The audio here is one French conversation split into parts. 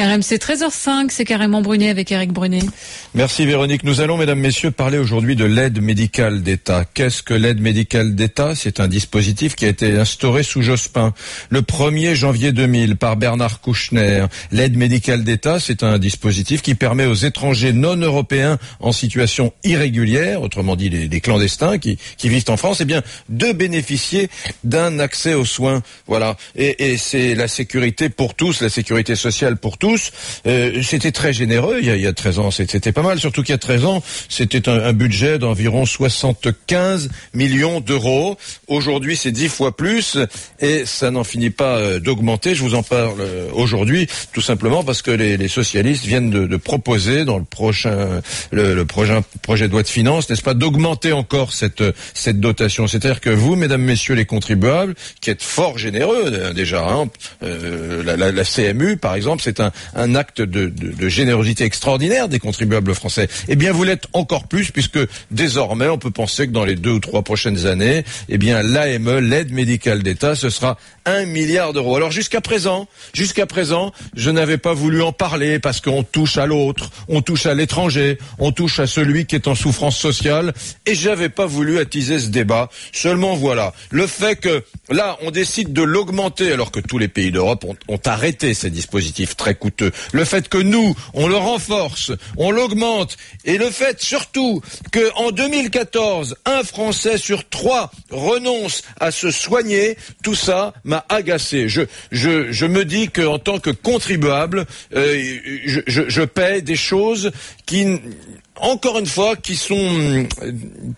RMC 13h05, c'est Carrément Brunet avec Éric Brunet. Merci Véronique. Nous allons, mesdames, messieurs, parler aujourd'hui de l'aide médicale d'État. Qu'est-ce que l'aide médicale d'État ? C'est un dispositif qui a été instauré sous Jospin le 1er janvier 2000 par Bernard Kouchner. L'aide médicale d'État, c'est un dispositif qui permet aux étrangers non européens en situation irrégulière, autrement dit les clandestins qui vivent en France, de bénéficier d'un accès aux soins. Voilà. Et c'est la sécurité pour tous, la sécurité sociale pour tous. C'était très généreux il y a 13 ans, c'était pas mal, surtout qu'il y a 13 ans, c'était un budget d'environ 75 millions d'euros. Aujourd'hui, c'est 10 fois plus et ça n'en finit pas d'augmenter. Je vous en parle aujourd'hui, tout simplement parce que les socialistes viennent de proposer dans le prochain projet de loi de finances, n'est-ce pas, d'augmenter encore cette dotation. C'est-à-dire que vous, mesdames, messieurs les contribuables, qui êtes fort généreux déjà, la CMU, par exemple, c'est un acte de générosité extraordinaire des contribuables français. Vous l'êtes encore plus, puisque désormais, on peut penser que dans les 2 ou 3 prochaines années, l'AME, l'aide médicale d'État, ce sera 1 milliard d'euros. Alors jusqu'à présent, je n'avais pas voulu en parler parce qu'on touche à l'autre, on touche à l'étranger, on touche à celui qui est en souffrance sociale, et j'avais pas voulu attiser ce débat. Seulement voilà, le fait que là, on décide de l'augmenter alors que tous les pays d'Europe ont arrêté ces dispositifs très coûteux. Le fait que nous, on le renforce, on l'augmente, et le fait surtout que en 2014, 1 Français sur 3 renonce à se soigner, tout ça m'a agacé. Je me dis que en tant que contribuable, je paie des choses qui, encore une fois, qui sont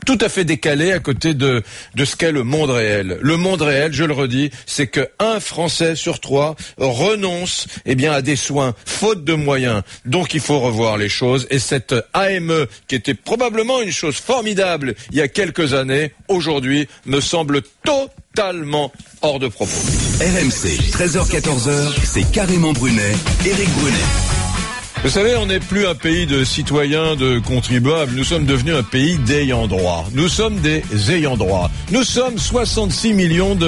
tout à fait décalées à côté de ce qu'est le monde réel. Le monde réel, je le redis, c'est que 1 Français sur 3 renonce à des soins, faute de moyens. Donc il faut revoir les choses. Et cette AME, qui était probablement une chose formidable il y a quelques années, aujourd'hui me semble totalement hors de propos. RMC, 13h-14h, c'est Carrément Brunet, Éric Brunet. Vous savez, on n'est plus un pays de citoyens, de contribuables, nous sommes devenus un pays d'ayants droit. Nous sommes des ayants droit. Nous sommes 66 millions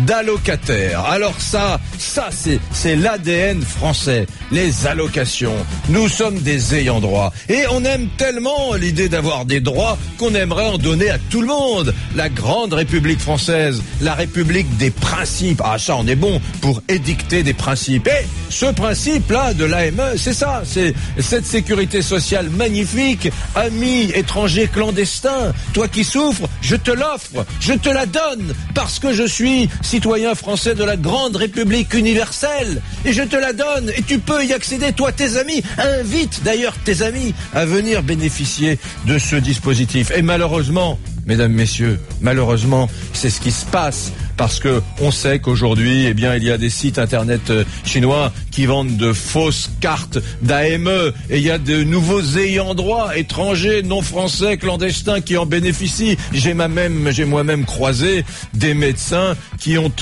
d'allocataires. Alors ça c'est l'ADN français, les allocations. Nous sommes des ayants droit. Et on aime tellement l'idée d'avoir des droits qu'on aimerait en donner à tout le monde. La grande République française, la République des principes. Ah, ça, on est bon pour édicter des principes. Et ce principe-là de l'AME, c'est ça, c'est cette sécurité sociale magnifique. Amis étrangers clandestins, toi qui souffres, je te l'offre, je te la donne, parce que je suis citoyen français de la grande République universelle, et je te la donne, et tu peux y accéder, toi, tes amis. Invite d'ailleurs tes amis à venir bénéficier de ce dispositif. Et malheureusement, mesdames, messieurs, malheureusement, c'est ce qui se passe. Parce que on sait qu'aujourd'hui, il y a des sites internet chinois qui vendent de fausses cartes d'AME, et il y a de nouveaux ayants droit étrangers, non français, clandestins qui en bénéficient. J'ai moi-même croisé des médecins qui ont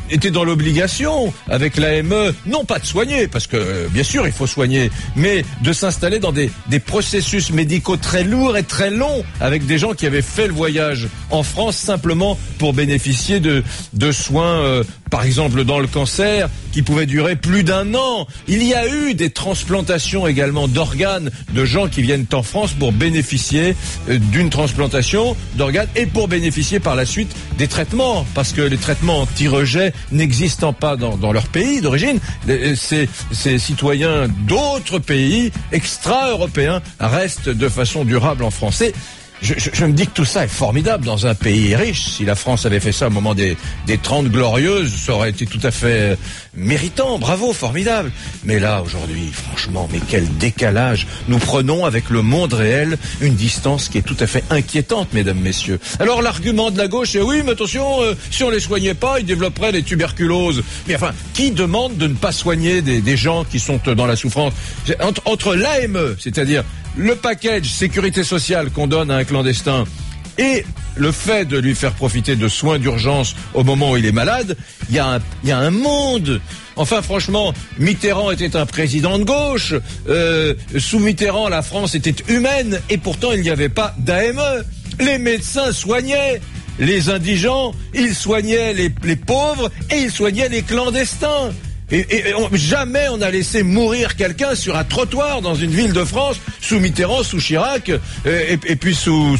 été dans l'obligation avec l'AME, non pas de soigner, parce que bien sûr il faut soigner, mais de s'installer dans des processus médicaux très lourds et très longs avec des gens qui avaient fait le voyage en France simplement pour bénéficier de soins, par exemple dans le cancer, qui pouvaient durer plus d'1 an. Il y a eu des transplantations également d'organes de gens qui viennent en France pour bénéficier d'une transplantation d'organes et pour bénéficier par la suite des traitements, parce que les traitements anti-rejet n'existant pas dans leur pays d'origine, ces citoyens d'autres pays extra-européens restent de façon durable en France. Je me dis que tout ça est formidable dans un pays riche. Si la France avait fait ça au moment des 30 glorieuses, ça aurait été tout à fait méritant, bravo, formidable. Mais là, aujourd'hui, franchement, mais quel décalage. Nous prenons avec le monde réel une distance qui est tout à fait inquiétante, mesdames, messieurs. Alors l'argument de la gauche est oui, mais attention, si on les soignait pas, ils développeraient des tuberculoses. Mais enfin, qui demande de ne pas soigner des gens qui sont dans la souffrance? Entre l'AME, c'est-à-dire le package sécurité sociale qu'on donne à un clandestin, et le fait de lui faire profiter de soins d'urgence au moment où il est malade, il y a un monde. Enfin, franchement, Mitterrand était un président de gauche. Sous Mitterrand, la France était humaine, et pourtant il n'y avait pas d'AME. Les médecins soignaient les indigents, ils soignaient les pauvres, et ils soignaient les clandestins. Jamais on a laissé mourir quelqu'un sur un trottoir dans une ville de France, sous Mitterrand, sous Chirac, et puis sous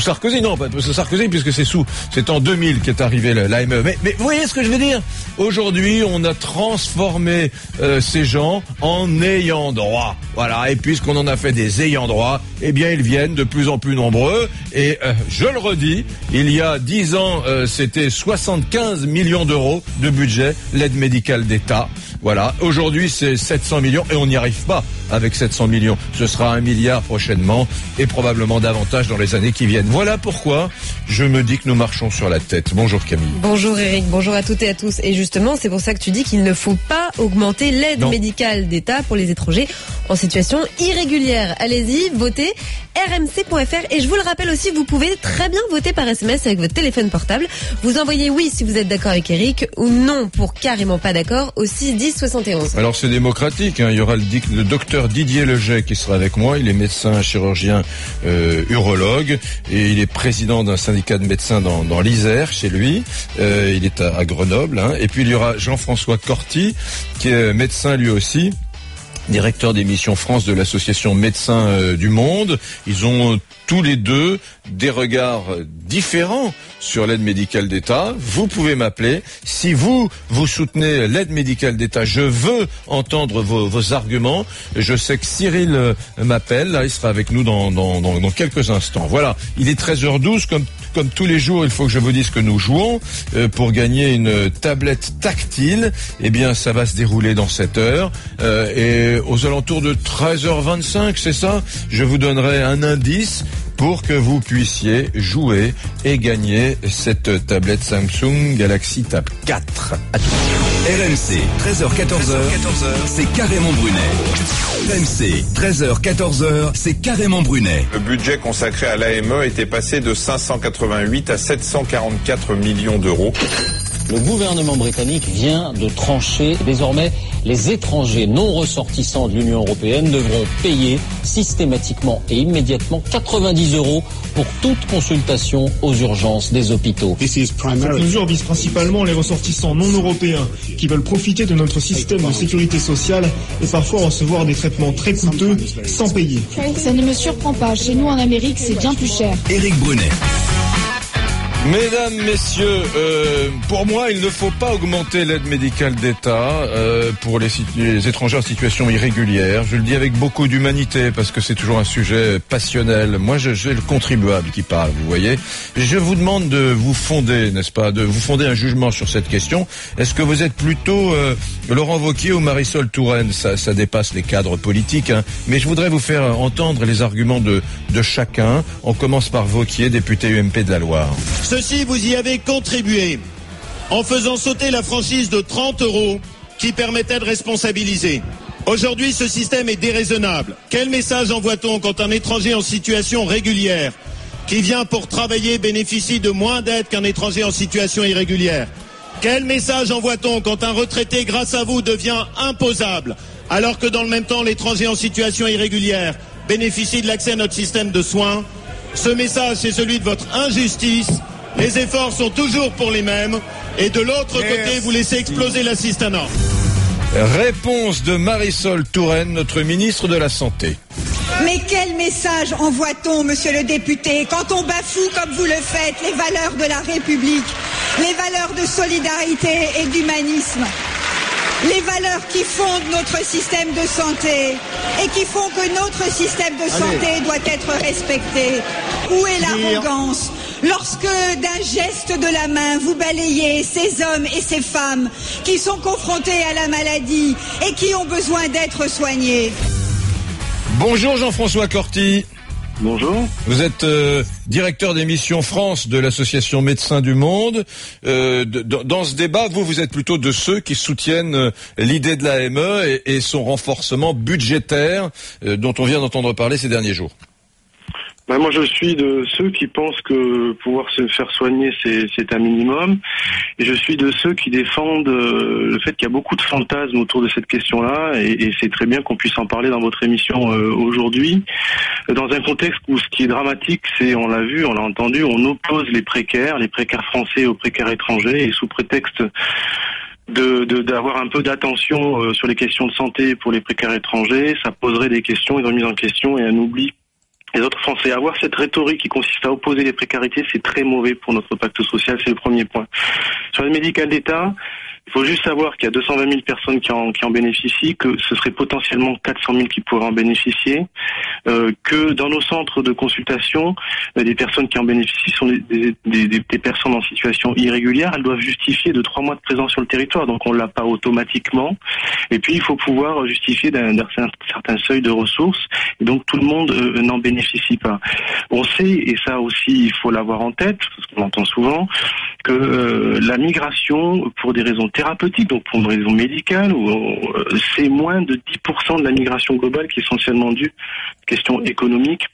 Sarkozy. Non, pas sous Sarkozy, puisque c'est en 2000 qu'est arrivé l'AME. Mais vous voyez ce que je veux dire? Aujourd'hui, on a transformé ces gens en ayants droit. Voilà. Et puisqu'on en a fait des ayants droit, eh bien, ils viennent de plus en plus nombreux. Et je le redis, il y a 10 ans, c'était 75 millions d'euros de budget, l'aide médicale d'État. Voilà. Aujourd'hui, c'est 700 millions et on n'y arrive pas avec 700 millions. Ce sera 1 milliard prochainement et probablement davantage dans les années qui viennent. Voilà pourquoi je me dis que nous marchons sur la tête. Bonjour Camille. Bonjour Eric, bonjour à toutes et à tous. Et justement, c'est pour ça que tu dis qu'il ne faut pas augmenter l'aide médicale d'État pour les étrangers en situation irrégulière. Allez-y, votez rmc.fr. Et je vous le rappelle aussi, vous pouvez très bien voter par SMS avec votre téléphone portable. Vous envoyez oui si vous êtes d'accord avec Eric ou non pour carrément pas d'accord au 6 10 71. Alors c'est démocratique, hein. Il y aura le docteur Didier Leget qui sera avec moi. Il est médecin, chirurgien, urologue et il est président d'un syndicat de médecins dans l'Isère chez lui. Il est à Grenoble. Hein. Et puis il y aura Jean-François Corti qui est médecin lui aussi, directeur des missions France de l'association Médecins du Monde. Ils ont tous les deux des regards différents sur l'aide médicale d'État. Vous pouvez m'appeler. Si vous soutenez l'aide médicale d'État, je veux entendre vos arguments. Je sais que Cyril m'appelle. Là, il sera avec nous dans quelques instants. Voilà. Il est 13h12. Comme tous les jours, il faut que je vous dise que nous jouons pour gagner une tablette tactile. Eh bien, ça va se dérouler dans 7 heures. Et aux alentours de 13h25, c'est ça, je vous donnerai un indice pour que vous puissiez jouer et gagner cette tablette Samsung Galaxy Tab 4. RMC, 13h-14h, c'est Carrément Brunet. RMC, 13h-14h, c'est Carrément Brunet. Le budget consacré à l'AME était passé de 588 à 744 millions d'euros. Le gouvernement britannique vient de trancher. Désormais, les étrangers non ressortissants de l'Union européenne devront payer systématiquement et immédiatement 90 € pour toute consultation aux urgences des hôpitaux. Cette mesure vise principalement les ressortissants non européens qui veulent profiter de notre système de sécurité sociale et parfois recevoir des traitements très coûteux sans payer. Ça ne me surprend pas. Chez nous en Amérique, c'est bien plus cher. Éric Brunet. Mesdames, messieurs, pour moi, il ne faut pas augmenter l'aide médicale d'État pour les étrangers en situation irrégulière. Je le dis avec beaucoup d'humanité parce que c'est toujours un sujet passionnel. Moi, j'ai le contribuable qui parle, vous voyez. Je vous demande de vous fonder, n'est-ce pas, de vous fonder un jugement sur cette question. Est-ce que vous êtes plutôt Laurent Wauquiez ou Marisol Touraine? Ça dépasse les cadres politiques, hein. Mais je voudrais vous faire entendre les arguments de chacun. On commence par Wauquiez, député UMP de la Loire. Ceci, vous y avez contribué en faisant sauter la franchise de 30 € qui permettait de responsabiliser. Aujourd'hui, ce système est déraisonnable. Quel message envoie-t-on quand un étranger en situation régulière qui vient pour travailler bénéficie de moins d'aide qu'un étranger en situation irrégulière? Quel message envoie-t-on quand un retraité, grâce à vous, devient imposable alors que dans le même temps, l'étranger en situation irrégulière bénéficie de l'accès à notre système de soins? Ce message, c'est celui de votre injustice. Les efforts sont toujours pour les mêmes. Et de l'autre côté, vous laissez exploser l'assistanat. Réponse de Marisol Touraine, notre ministre de la Santé. Mais quel message envoie-t-on, monsieur le député, quand on bafoue, comme vous le faites, les valeurs de la République, les valeurs de solidarité et d'humanisme, les valeurs qui fondent notre système de santé et qui font que notre système de santé doit être respecté? Où est l'arrogance lorsque d'un geste de la main vous balayez ces hommes et ces femmes qui sont confrontés à la maladie et qui ont besoin d'être soignés? Bonjour Jean-François Corti. Bonjour. Vous êtes directeur des missions France de l'association Médecins du Monde. Dans ce débat, vous êtes plutôt de ceux qui soutiennent l'idée de l'AME et son renforcement budgétaire dont on vient d'entendre parler ces derniers jours. Moi, je suis de ceux qui pensent que pouvoir se faire soigner, c'est un minimum. Et je suis de ceux qui défendent le fait qu'il y a beaucoup de fantasmes autour de cette question-là. Et c'est très bien qu'on puisse en parler dans votre émission aujourd'hui. Dans un contexte où ce qui est dramatique, c'est, on l'a vu, on l'a entendu, on oppose les précaires français aux précaires étrangers. Et sous prétexte d'avoir un peu d'attention sur les questions de santé pour les précaires étrangers. Ça poserait des questions, une remise en question et un oubli des autres Français. Avoir cette rhétorique qui consiste à opposer les précarités, c'est très mauvais pour notre pacte social, c'est le premier point. Sur l'aide médicale d'État, il faut juste savoir qu'il y a 220 000 personnes qui en bénéficient, que ce serait potentiellement 400 000 qui pourraient en bénéficier, que dans nos centres de consultation, des personnes qui en bénéficient sont des personnes en situation irrégulière. Elles doivent justifier de 3 mois de présence sur le territoire, donc on l'a pas automatiquement. Et puis il faut pouvoir justifier d'un certain seuil de ressources, et donc tout le monde n'en bénéficie pas. On sait, et ça aussi il faut l'avoir en tête, parce qu'on entend souvent, que la migration, pour des raisons thérapeutiques, donc pour une raison médicale, c'est moins de 10% de la migration globale qui est essentiellement due aux questions économiques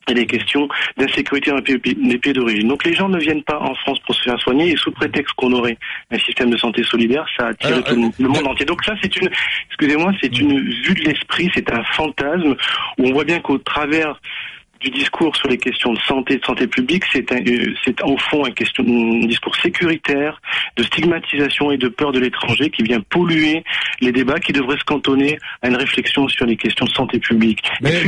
et des questions d'insécurité dans les pays d'origine. Donc les gens ne viennent pas en France pour se faire soigner, et sous prétexte qu'on aurait un système de santé solidaire, ça attire le monde entier. Donc ça, c'est une vue de l'esprit, c'est un fantasme où on voit bien qu'au travers du discours sur les questions de santé publique, c'est au fond un discours sécuritaire, de stigmatisation et de peur de l'étranger qui vient polluer les débats qui devraient se cantonner à une réflexion sur les questions de santé publique. Mais,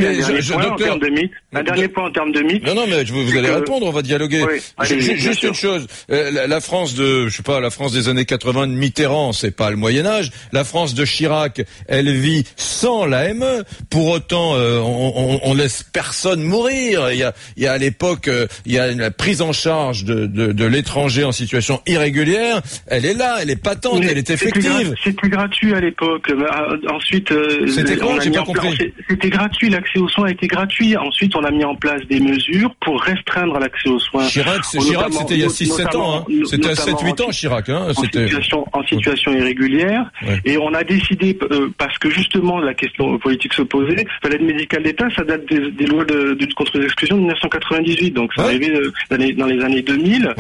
un dernier point en termes de mythe. Non, mais vous allez répondre, on va dialoguer. Oui, juste une chose, la France la France des années 80 de Mitterrand, c'est pas le Moyen-Âge. La France de Chirac, elle vit sans l'AME. Pour autant, on laisse personne mourir. Il y a à l'époque, il y a la prise en charge de l'étranger en situation irrégulière. Elle est là, elle est patente, elle est effective. C'était gratuit à l'époque. Ensuite, c'était quoi? J'ai pas compris. C'était gratuit, l'accès aux soins était gratuit. Ensuite, on a mis en place des mesures pour restreindre l'accès aux soins. Chirac, c'était il y a 6-7 ans. Hein. C'était à 7-8 ans, Chirac. Hein. En situation irrégulière. Ouais. Et on a décidé, parce que justement la question politique se posait, l'aide médicale d'État, ça date des lois de contre les exclusions de 1998. Donc ça arrivait dans les années 2000,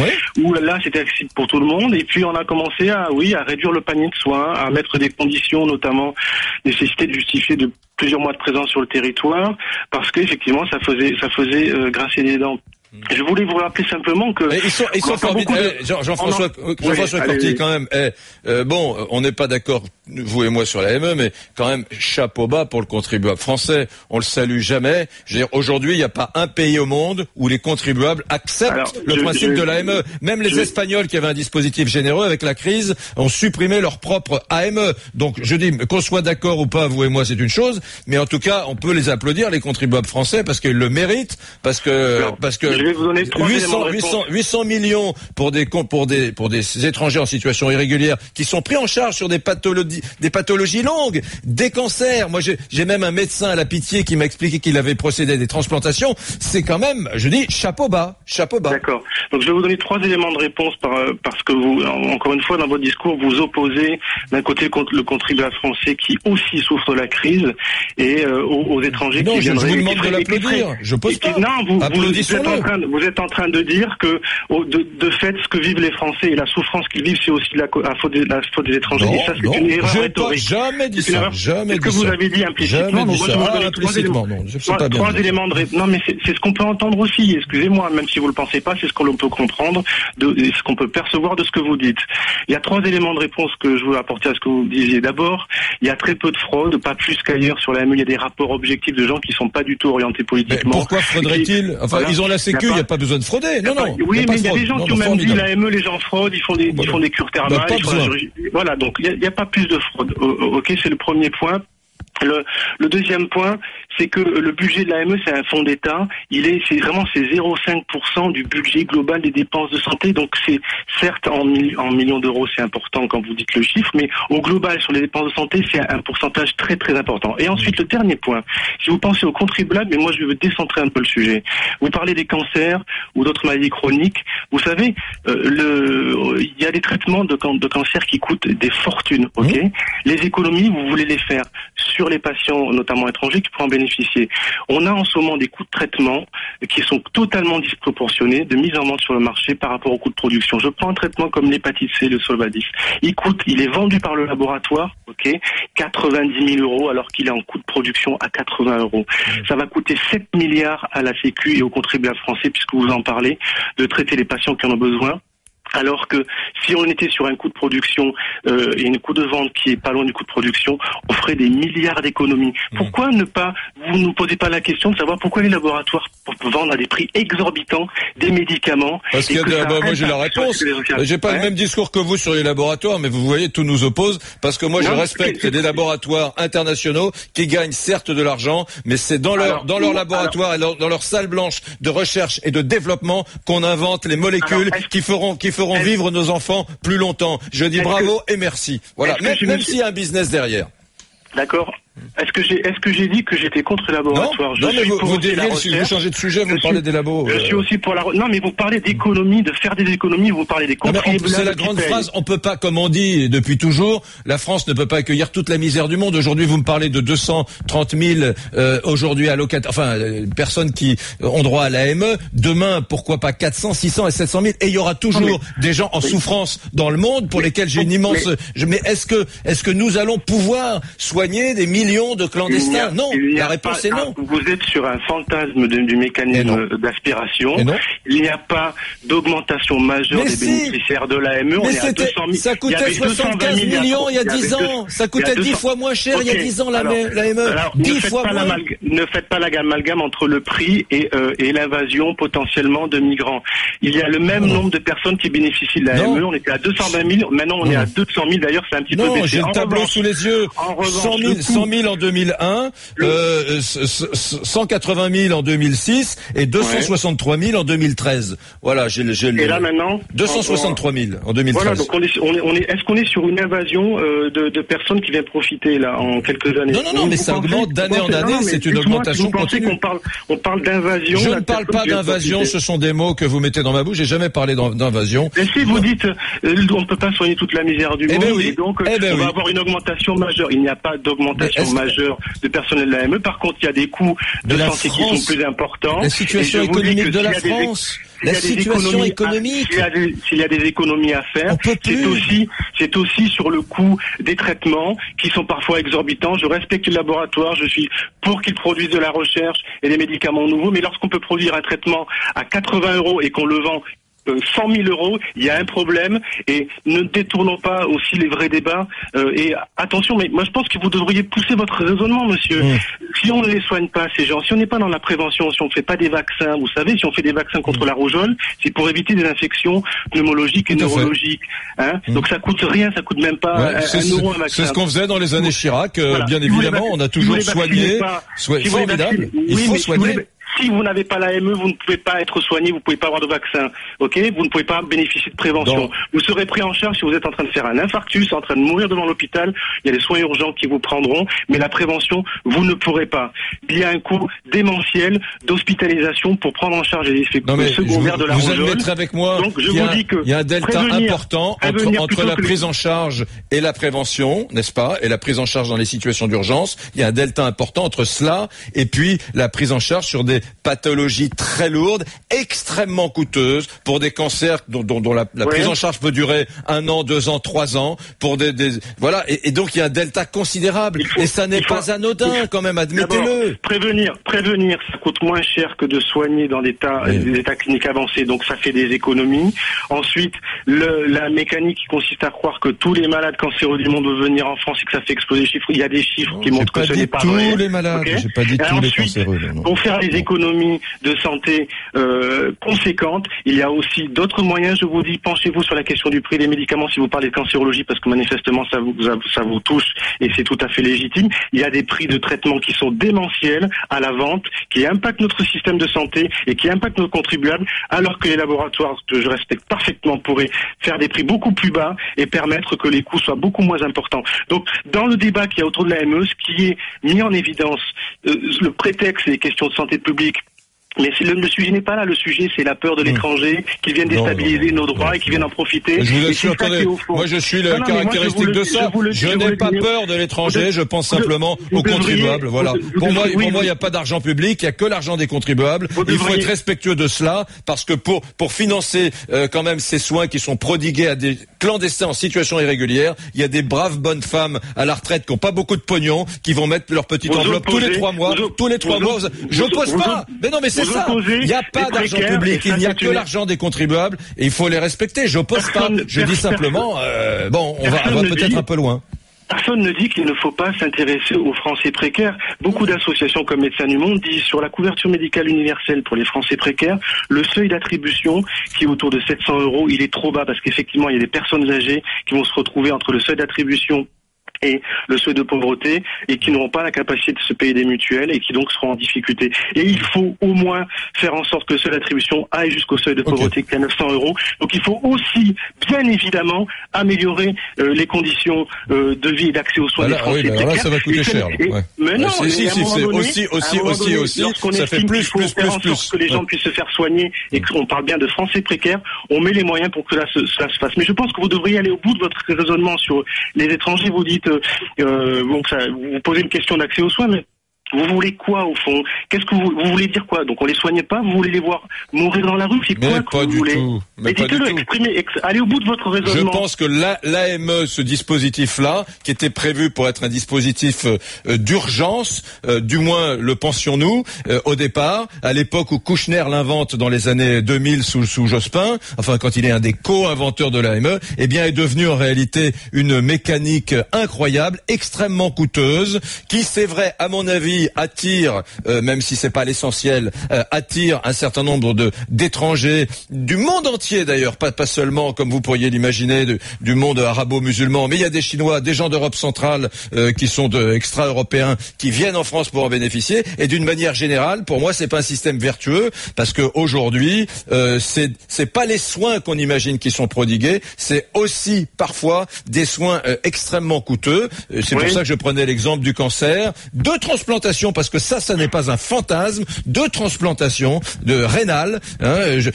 où là c'était accessible pour tout le monde. Et puis on a commencé à réduire le panier de soins, à mettre des conditions, notamment nécessité de justifier de plusieurs mois de présence sur le territoire, parce qu'effectivement ça faisait grincer les dents. Je voulais vous rappeler simplement que ils sont formidables. Jean-François Corti, quand même. Bon, on n'est pas d'accord, vous et moi, sur la ME, mais quand même chapeau bas pour le contribuable français. On le salue jamais. Je veux dire, aujourd'hui, il n'y a pas un pays au monde où les contribuables acceptent le principe de la ME. Même les Espagnols, qui avaient un dispositif généreux avec la crise, ont supprimé leur propre AME. Donc, je dis, qu'on soit d'accord ou pas, vous et moi, c'est une chose, mais en tout cas, on peut les applaudir, les contribuables français, parce qu'ils le méritent, parce que je vais vous donner 800 millions pour des étrangers en situation irrégulière qui sont pris en charge sur des pathologies longues, des cancers. Moi, j'ai même un médecin à la Pitié qui m'a expliqué qu'il avait procédé à des transplantations. C'est quand même, je dis, chapeau bas. D'accord. Donc, je vais vous donner 3 éléments de réponse parce que vous, encore une fois, dans votre discours, vous opposez d'un côté le contribuable français qui aussi souffre de la crise et aux étrangers qui viendraient. Non, je vous demande de l'applaudir. Je pose pas. Non, vous êtes en train de dire que de fait, ce que vivent les Français et la souffrance qu'ils vivent, c'est aussi la faute des étrangers. Et ça, c'est une erreur rhétorique. Jamais dit ça. Jamais dit ça. C'est ce que vous avez dit implicitement. Trois éléments de réponse. Non, mais c'est ce qu'on peut entendre aussi. Excusez-moi, même si vous le pensez pas, c'est ce qu'on peut comprendre, ce qu'on peut percevoir de ce que vous dites. Il y a 3 éléments de réponse que je veux apporter à ce que vous disiez. D'abord, il y a très peu de fraude, pas plus qu'ailleurs sur la ME. Il y a des rapports objectifs de gens qui sont pas du tout orientés politiquement. Mais pourquoi frauderait-il? Enfin, ils ont la Sécu, il n'y a pas besoin de frauder. Non. Oui, mais il y a des gens qui ont même dit la ME, les gens fraudent, ils font des cures thermales. Voilà, donc il n'y a pas plus de fraude. Ok, c'est le premier point. Le deuxième point, c'est que le budget de la ME, c'est un fonds d'État. C'est 0,5% du budget global des dépenses de santé. Donc c'est certes en millions d'euros, c'est important quand vous dites le chiffre, mais au global sur les dépenses de santé, c'est un pourcentage très très important. Et ensuite le dernier point, si vous pensez aux contribuables, mais moi je vais décentrer un peu le sujet. Vous parlez des cancers ou d'autres maladies chroniques. Vous savez, il y a des traitements de cancer qui coûtent des fortunes. Ok, les économies, vous voulez les faire sur les patients, notamment étrangers, qui pourront en bénéficier. On a en ce moment des coûts de traitement qui sont totalement disproportionnés, de mise en vente sur le marché par rapport aux coûts de production. Je prends un traitement comme l'hépatite C, le Solvadis. Il est vendu par le laboratoire, 90 000 euros, alors qu'il est en coût de production à 80 euros. Ça va coûter 7 milliards à la Sécu et aux contribuables français, puisque vous en parlez, de traiter les patients qui en ont besoin. Alors que si on était sur un coût de production et un coût de vente qui est pas loin du coût de production, on ferait des milliards d'économies. Pourquoi vous ne posez pas la question de savoir pourquoi les laboratoires vendent à des prix exorbitants des médicaments? Parce qu'il y a moi j'ai la réponse. J'ai pas le même discours que vous sur les laboratoires, mais vous voyez, tout nous oppose, parce que moi je respecte des laboratoires internationaux qui gagnent certes de l'argent, mais c'est dans leur laboratoire et dans leur salle blanche de recherche et de développement qu'on invente les molécules qui feront vivre nos enfants plus longtemps. Je dis bravo et merci. Voilà, même s'il y a un business derrière. D'accord. Est-ce que j'ai dit que j'étais contre les laboratoires? Non, mais vous déviez, si vous changez de sujet, vous parlez des labos. Je suis aussi pour non, mais vous parlez d'économie, de faire des économies, vous parlez des contribuables. C'est la grande phrase, on peut pas, comme on dit depuis toujours, la France ne peut pas accueillir toute la misère du monde. Aujourd'hui, vous me parlez de 230 000, aujourd'hui personnes qui ont droit à l'AME. Demain, pourquoi pas 400, 600 et 700 000. Et il y aura toujours des gens en souffrance dans le monde pour lesquels j'ai une immense, mais est-ce que nous allons pouvoir soigner des millions de clandestins? Non, la réponse est non. Vous êtes sur un fantasme du mécanisme d'aspiration. Il n'y a pas d'augmentation majeure des bénéficiaires de l'AME. On est à 200 000. Ça coûtait 75 millions il y a 10 ans. Ça coûtait 10 fois moins cher il y a 10 ans l'AME. 10 fois moins. Ne faites pas l'amalgame entre le prix et l'invasion potentiellement de migrants. Il y a le même nombre de personnes qui bénéficient de l'AME. On était à 220 000. Maintenant, on est à 200 000. D'ailleurs, c'est un petit peu baissé. Non, j'ai le tableau sous les yeux. 100 000 en 2001, 180 000 en 2006 et 263 000 en 2013. Voilà, et là maintenant 263 000 en 2013. Voilà, donc est-ce qu'on est sur une invasion de personnes qui viennent profiter là en quelques années? Non, mais ça augmente d'année en année, c'est une augmentation continue. On parle d'invasion. Je ne parle pas d'invasion, ce sont des mots que vous mettez dans ma bouche, j'ai jamais parlé d'invasion. Et si vous dites on ne peut pas soigner toute la misère du monde, et donc on va avoir une augmentation majeure. Il n'y a pas d'augmentation majeure de personnel de l'AME. Par contre, il y a des coûts de santé qui sont plus importants. La situation économique de la France. La situation économique. S'il y a des économies à faire, c'est aussi sur le coût des traitements qui sont parfois exorbitants. Je respecte le laboratoire, je suis pour qu'ils produisent de la recherche et des médicaments nouveaux, mais lorsqu'on peut produire un traitement à 80 € et qu'on le vend 100 000 €, il y a un problème, et ne détournons pas aussi les vrais débats. Et attention, mais moi je pense que vous devriez pousser votre raisonnement, monsieur. Si on ne les soigne pas, ces gens, si on n'est pas dans la prévention, si on ne fait pas des vaccins, vous savez, si on fait des vaccins contre la rougeole, c'est pour éviter des infections pneumologiques et neurologiques. Donc ça coûte rien, ça coûte même pas €1 un vaccin. C'est ce qu'on faisait dans les années Chirac, bien évidemment, on a toujours soigné. Formidable, il faut soigner. Si vous n'avez pas l'AME, vous ne pouvez pas être soigné, vous ne pouvez pas avoir de vaccin, ok? Vous ne pouvez pas bénéficier de prévention. Vous serez pris en charge si vous êtes en train de faire un infarctus, en train de mourir devant l'hôpital. Il y a des soins urgents qui vous prendront, mais la prévention, vous ne pourrez pas. Il y a un coût démentiel d'hospitalisation pour prendre en charge les effets secondaires de la rougeole. Vous admettrez avec moi qu'il y a un delta important entre la prise en charge et la prévention, n'est-ce pas? Et la prise en charge dans les situations d'urgence. Il y a un delta important entre cela et puis la prise en charge sur des pathologies très lourdes, extrêmement coûteuses, pour des cancers dont la prise en charge peut durer 1 an, 2 ans, 3 ans, pour voilà, et donc il y a un delta considérable, et ça n'est pas anodin quand même, admettez-le. Prévenir, ça coûte moins cher que de soigner dans des états cliniques avancés, donc ça fait des économies. Ensuite, la mécanique qui consiste à croire que tous les malades cancéreux du monde veulent venir en France et que ça fait exploser les chiffres, il y a des chiffres qui montrent que ce n'est pas vrai. Tous les malades, j'ai pas dit tous les cancéreux. Pour faire les économies de santé conséquentes, il y a aussi d'autres moyens. Je vous dis, penchez-vous sur la question du prix des médicaments si vous parlez de cancérologie, parce que manifestement ça vous touche et c'est tout à fait légitime. Il y a des prix de traitement qui sont démentiels à la vente, qui impactent notre système de santé et qui impactent nos contribuables, alors que les laboratoires, que je respecte parfaitement, pourraient faire des prix beaucoup plus bas et permettre que les coûts soient beaucoup moins importants. Donc, dans le débat qu'il y a autour de l'AME, ce qui est mis en évidence, le prétexte, c'est les questions de santé publique. Mais le sujet n'est pas là. Le sujet, c'est la peur de l'étranger qui viennent déstabiliser nos droits et qui viennent en profiter. Je vous assure, attendez, moi je suis le caractéristique de ça. Je n'ai pas peur de l'étranger, je pense simplement aux contribuables. Voilà. Pour moi, il n'y a pas d'argent public, il n'y a que l'argent des contribuables. Il faut être respectueux de cela, parce que pour financer quand même ces soins qui sont prodigués à des clandestins en situation irrégulière, il y a des braves bonnes femmes à la retraite qui n'ont pas beaucoup de pognon, qui vont mettre leur petite enveloppe tous les 3 mois. Je pose pas. Mais non, mais c'est c'est ça. Il n'y a pas d'argent public, il n'y a que l'argent des contribuables et il faut les respecter. J'oppose pas. Je dis simplement, on va peut-être un peu loin. Personne ne dit qu'il ne faut pas s'intéresser aux Français précaires. Beaucoup d'associations comme Médecins du Monde disent sur la couverture médicale universelle pour les Français précaires, le seuil d'attribution qui est autour de 700 €, il est trop bas parce qu'effectivement il y a des personnes âgées qui vont se retrouver entre le seuil d'attribution et le seuil de pauvreté et qui n'auront pas la capacité de se payer des mutuelles et qui donc seront en difficulté. Et il faut au moins faire en sorte que le seuil d'attribution aille jusqu'au seuil de pauvreté qui est à 900 €. Donc il faut aussi, bien évidemment, améliorer les conditions de vie et d'accès aux soins des Français précaires. Là, ça va coûter cher. Mais non, aussi, ça fait plus. Que les gens puissent se faire soigner et qu'on parle bien de Français précaires, on met les moyens pour que cela se fasse. Mais je pense que vous devriez aller au bout de votre raisonnement sur les étrangers. Vous dites vous posez une question d'accès aux soins, mais vous voulez quoi au fond? Qu'est-ce que vous voulez dire quoi? Donc on les soigne pas, vous voulez les voir mourir dans la rue? C'est quoi que vous voulez? Mais dites-le, exprimez, allez au bout de votre raisonnement. Je pense que l'AME, ce dispositif-là, qui était prévu pour être un dispositif d'urgence, du moins le pensions-nous, au départ, à l'époque où Kouchner l'invente dans les années 2000 sous Jospin, enfin quand il est un des co-inventeurs de l'AME, eh bien est devenu en réalité une mécanique incroyable, extrêmement coûteuse, qui c'est vrai, à mon avis, attire, même si c'est pas l'essentiel, attire un certain nombre d'étrangers du monde entier d'ailleurs, pas seulement comme vous pourriez l'imaginer du monde arabo-musulman, mais il y a des Chinois, des gens d'Europe centrale qui sont extra-européens qui viennent en France pour en bénéficier. Et d'une manière générale, pour moi, c'est pas un système vertueux parce que aujourd'hui, c'est pas les soins qu'on imagine qui sont prodigués, c'est aussi parfois des soins extrêmement coûteux. C'est pour ça que je prenais l'exemple du cancer, de transplantation, parce que ça n'est pas un fantasme, de transplantation de rénale.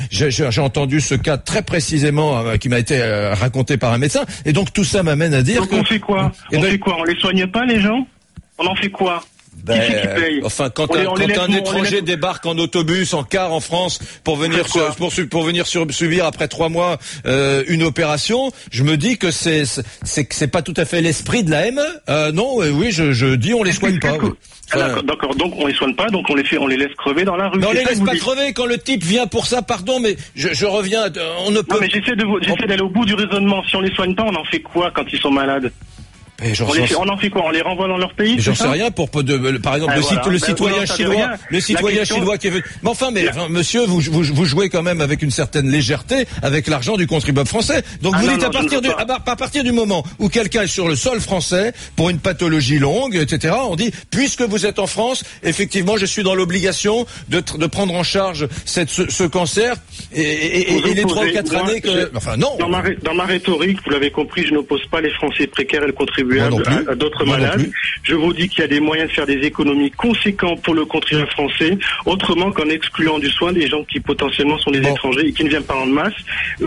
J'ai entendu ce cas très précisément qui m'a été raconté par un médecin, et donc tout ça m'amène à dire on fait quoi? On les soigne pas les gens? On en fait quoi? Enfin, quand un étranger débarque en autobus, en car en France pour venir subir après 3 mois une opération, je me dis que c'est pas tout à fait l'esprit de l'AME. Je dis on les soigne pas. D'accord. Donc on les soigne pas, donc on les laisse crever dans la rue. Mais on les laisse pas crever quand le type vient pour ça. Pardon, mais je reviens. On ne peut. Non, mais j'essaie d'aller au bout du raisonnement. Si on les soigne pas, on en fait quoi quand ils sont malades? On en fait quoi? On les renvoie dans leur pays? J'en sais rien par exemple, le citoyen chinois qui est venu. Mais enfin, monsieur, vous jouez quand même avec une certaine légèreté avec l'argent du contribuable français. Donc vous dites à partir du moment où quelqu'un est sur le sol français pour une pathologie longue, etc., on dit, puisque vous êtes en France, effectivement, je suis dans l'obligation de prendre en charge ce cancer et les 3 ou 4 années que, enfin, non. Dans ma rhétorique, vous l'avez compris, je n'oppose pas les Français précaires et le contribuable à d'autres malades. Je vous dis qu'il y a des moyens de faire des économies conséquentes pour le contribuable français, autrement qu'en excluant du soin des gens qui potentiellement sont des étrangers et qui ne viennent pas en masse.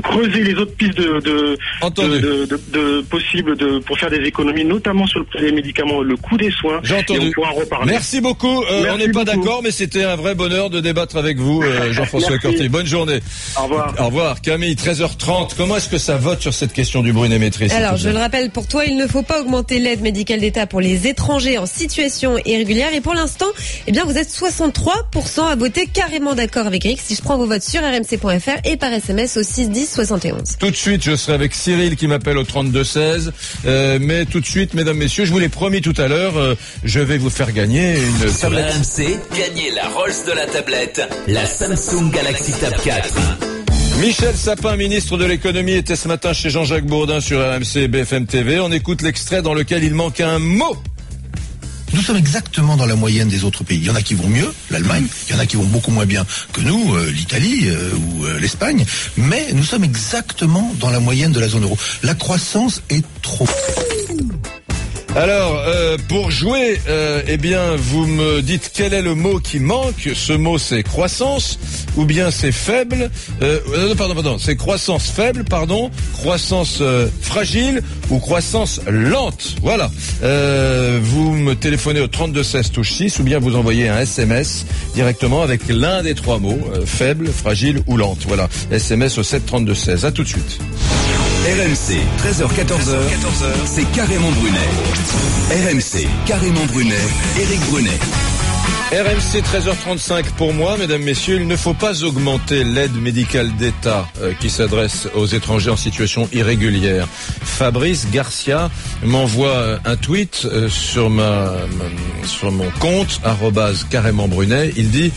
Creuser les autres pistes possibles pour faire des économies, notamment sur le prix des médicaments, le coût des soins. J'ai entendu. Et on pourra en reparler. Merci beaucoup. On n'est pas d'accord, mais c'était un vrai bonheur de débattre avec vous, Jean-François Corti. Bonne journée. Au revoir. Au revoir. Camille, 13h30. Comment est-ce que ça vote sur cette question du brunémétrie? Alors, je le rappelle pour toi, il ne faut pas augmenter l'aide médicale d'État pour les étrangers en situation irrégulière. Et pour l'instant, vous êtes 63% à voter carrément d'accord avec Eric. Si je prends vos votes sur rmc.fr et par SMS au 61071. Tout de suite, je serai avec Cyril qui m'appelle au 3216. Mais tout de suite, mesdames, messieurs, je vous l'ai promis tout à l'heure, je vais vous faire gagner une sur tablette. RMC, gagnez la Rolls de la tablette, la Samsung Galaxy Tab 4. Michel Sapin, ministre de l'économie, était ce matin chez Jean-Jacques Bourdin sur RMC et BFM TV. On écoute l'extrait dans lequel il manque un mot. Nous sommes exactement dans la moyenne des autres pays. Il y en a qui vont mieux, l'Allemagne, il y en a qui vont beaucoup moins bien que nous, l'Italie ou l'Espagne, mais nous sommes exactement dans la moyenne de la zone euro. La croissance est trop... Alors, pour jouer, vous me dites quel est le mot qui manque. Ce mot, c'est croissance, ou bien c'est faible. C'est croissance faible, croissance fragile ou croissance lente. Voilà. Vous me téléphonez au 3216 touche 6, ou bien vous envoyez un SMS directement avec l'un des 3 mots, faible, fragile ou lente. Voilà. SMS au 73216. À tout de suite. RMC, 13h-14h, c'est Carrément Brunet. RMC, Carrément Brunet, Éric Brunet. RMC 13h35 pour moi, mesdames, messieurs, il ne faut pas augmenter l'aide médicale d'État qui s'adresse aux étrangers en situation irrégulière. Fabrice Garcia m'envoie un tweet sur mon compte @carrémentbrunet. Il dit: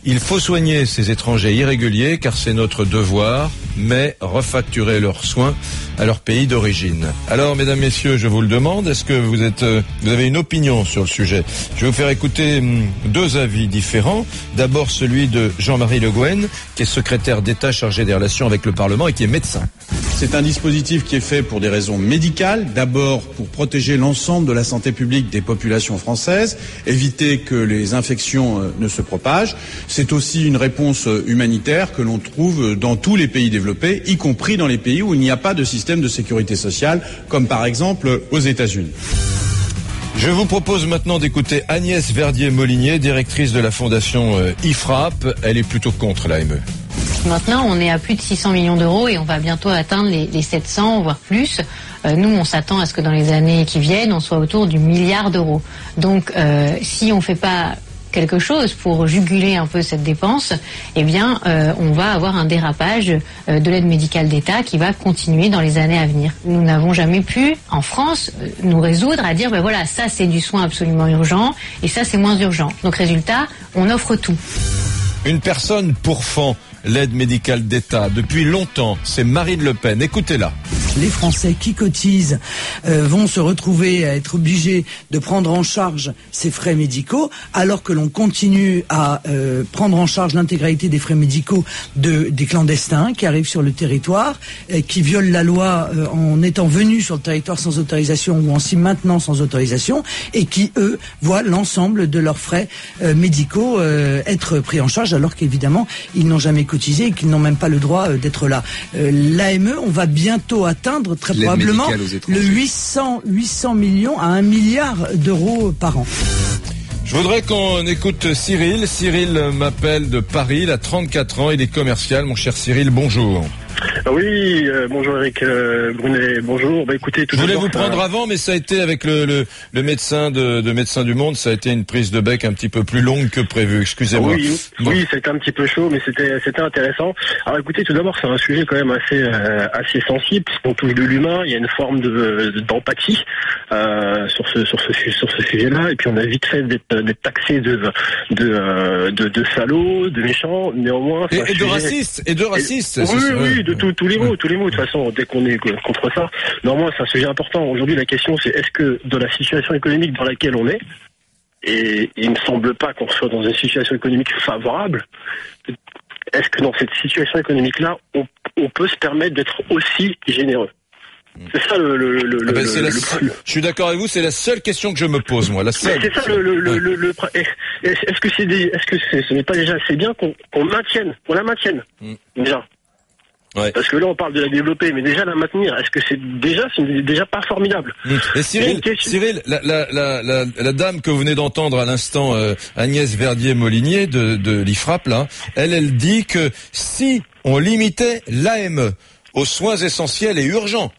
il faut soigner ces étrangers irréguliers car c'est notre devoir, mais refacturer leurs soins à leur pays d'origine. Alors, mesdames, messieurs, je vous le demande, est-ce que vous avez une opinion sur le sujet? Je vais vous faire écouter deux avis différents. D'abord, celui de Jean-Marie Le Guen, qui est secrétaire d'État chargé des relations avec le Parlement et qui est médecin. C'est un dispositif qui est fait pour des raisons médicales. D'abord, pour protéger l'ensemble de la santé publique des populations françaises, éviter que les infections ne se propagent. C'est aussi une réponse humanitaire que l'on trouve dans tous les pays développés, y compris dans les pays où il n'y a pas de système de sécurité sociale, comme par exemple aux États-Unis. Je vous propose maintenant d'écouter Agnès Verdier-Molinier, directrice de la fondation IFRAP. Elle est plutôt contre l'AME. Maintenant, on est à plus de 600 millions d'euros et on va bientôt atteindre les 700, voire plus. Nous, on s'attend à ce que dans les années qui viennent, on soit autour du milliard d'euros. Donc, si on ne fait pas quelque chose pour juguler un peu cette dépense, eh bien, on va avoir un dérapage de l'aide médicale d'État qui va continuer dans les années à venir. Nous n'avons jamais pu, en France, nous résoudre à dire, ben voilà, ça c'est du soin absolument urgent et ça c'est moins urgent. Donc, résultat, on offre tout. Une personne pourfend l'aide médicale d'État depuis longtemps, c'est Marine Le Pen. Écoutez-la. Les Français qui cotisent vont se retrouver à être obligés de prendre en charge ces frais médicaux, alors que l'on continue à prendre en charge l'intégralité des frais médicaux des clandestins qui arrivent sur le territoire, qui violent la loi en étant venus sur le territoire sans autorisation ou en s'y maintenant sans autorisation, et qui, eux, voient l'ensemble de leurs frais médicaux être pris en charge, alors qu'évidemment, ils n'ont jamais cotisé et qu'ils n'ont même pas le droit d'être là. L'AME, on va bientôt atteindre très probablement le 800 millions à 1 milliard d'euros par an. Je voudrais qu'on écoute Cyril. Cyril m'appelle de Paris, il a 34 ans, il est commercial. Mon cher Cyril, bonjour. Oui, bonjour Eric Brunet, bonjour. Bah écoutez, je voulais vous prendre avant, mais ça a été avec le médecin de Médecins du Monde, ça a été une prise de bec un petit peu plus longue que prévu. Excusez-moi. Oui, c'était un petit peu chaud, mais c'était intéressant. Alors écoutez, tout d'abord, c'est un sujet quand même assez sensible, puisqu'on touche de l'humain. Il y a une forme d'empathie sur ce sujet-là, et puis on a vite fait d'être taxé de salauds, de méchants. Néanmoins, et de racistes. Oui. De tous les mots, de toute façon, dès qu'on est contre ça. Néanmoins, c'est un sujet important. Aujourd'hui, la question, c'est est-ce que dans la situation économique dans laquelle on est, et il ne me semble pas qu'on soit dans une situation économique favorable, est-ce que dans cette situation économique-là, on peut se permettre d'être aussi généreux? C'est ça je suis d'accord avec vous, c'est la seule question que je me pose, moi. La seule. C'est ça est-ce que ce n'est pas déjà assez bien qu'on la maintienne déjà? Ouais. Parce que là, on parle de la développer, mais déjà la maintenir, est-ce que c'est déjà pas formidable? Et Cyril, la dame que vous venez d'entendre à l'instant, Agnès Verdier-Molinier de l'IFRAP, là, elle dit que si on limitait l'AME aux soins essentiels et urgents,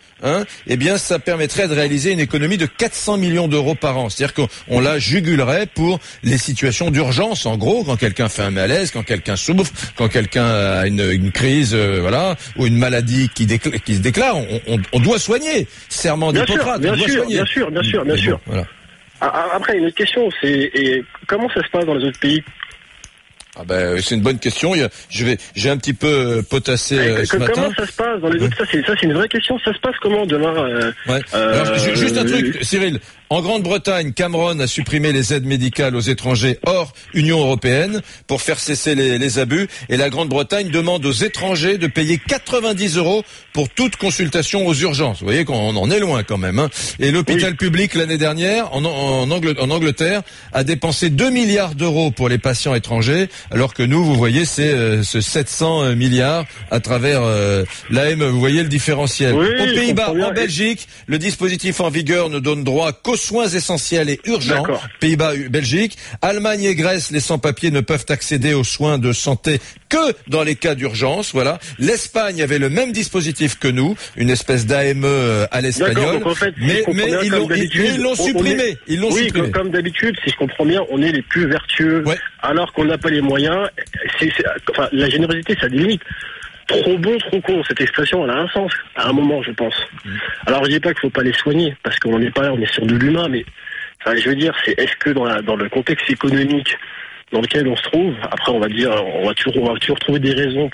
eh bien, ça permettrait de réaliser une économie de 400 millions d'euros par an. C'est-à-dire qu'on la jugulerait pour les situations d'urgence, en gros, quand quelqu'un fait un malaise, quand quelqu'un souffre, quand quelqu'un a une crise, ou une maladie qui se déclare, on doit soigner. Serment d'Hippocrate. Bien sûr. Voilà. Après, une autre question, c'est comment ça se passe dans les autres pays? C'est une bonne question. J'ai un petit peu potassé ce matin. Comment ça se passe dans les autres? Ça, c'est une vraie question. Ça se passe comment demain? Alors, juste un truc, Cyril. En Grande-Bretagne, Cameron a supprimé les aides médicales aux étrangers hors Union européenne pour faire cesser les abus. Et la Grande-Bretagne demande aux étrangers de payer 90 € pour toute consultation aux urgences. Vous voyez qu'on en est loin quand même. Et l'hôpital public, l'année dernière, en Angleterre, a dépensé 2 milliards d'euros pour les patients étrangers, alors que nous, vous voyez, c'est ce 700 milliards à travers l'AME. Vous voyez le différentiel. Aux Pays-Bas, en Belgique, le dispositif en vigueur ne donne droit qu'aux soins essentiels et urgents. Pays-Bas, Belgique. Allemagne et Grèce, les sans-papiers ne peuvent accéder aux soins de santé que dans les cas d'urgence. Voilà. L'Espagne avait le même dispositif que nous, une espèce d'AME à l'espagnol. En fait, mais ils l'ont supprimé. Comme d'habitude, si je comprends bien, on est les plus vertueux, alors qu'on n'a pas les moyens. Enfin, la générosité, ça a des limites. Trop bon, trop con. Cette expression, elle a un sens, à un moment, je pense. Alors, je dis pas qu'il faut pas les soigner, parce qu'on n'est pas là, on est sur de l'humain, mais, enfin, je veux dire, est-ce que dans le contexte économique dans lequel on se trouve, après, on va toujours trouver des raisons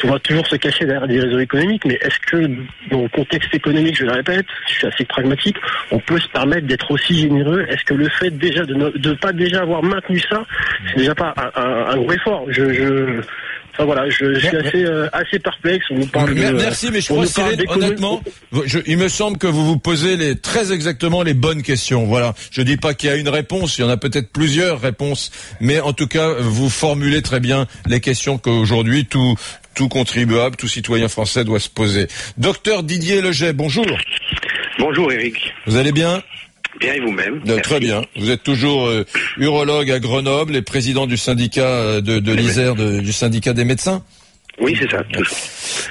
on va toujours se cacher derrière des raisons économiques, mais est-ce que, dans le contexte économique, je le répète, je suis assez pragmatique, on peut se permettre d'être aussi généreux? Est-ce que le fait déjà de pas déjà avoir maintenu ça, c'est déjà pas un gros effort? Enfin voilà, je suis assez perplexe. On nous parle merci, mais je crois, Cyril, honnêtement, il me semble que vous posez très exactement les bonnes questions. Voilà. Je dis pas qu'il y a une réponse, il y en a peut-être plusieurs réponses, mais en tout cas, vous formulez très bien les questions qu'aujourd'hui tout contribuable, tout citoyen français doit se poser. Docteur Didier Leget, bonjour. Bonjour Eric. Vous allez bien? Bien, et vous-même? Très bien. Vous êtes toujours urologue à Grenoble et président du syndicat de l'Isère, du syndicat des médecins? Oui, c'est ça.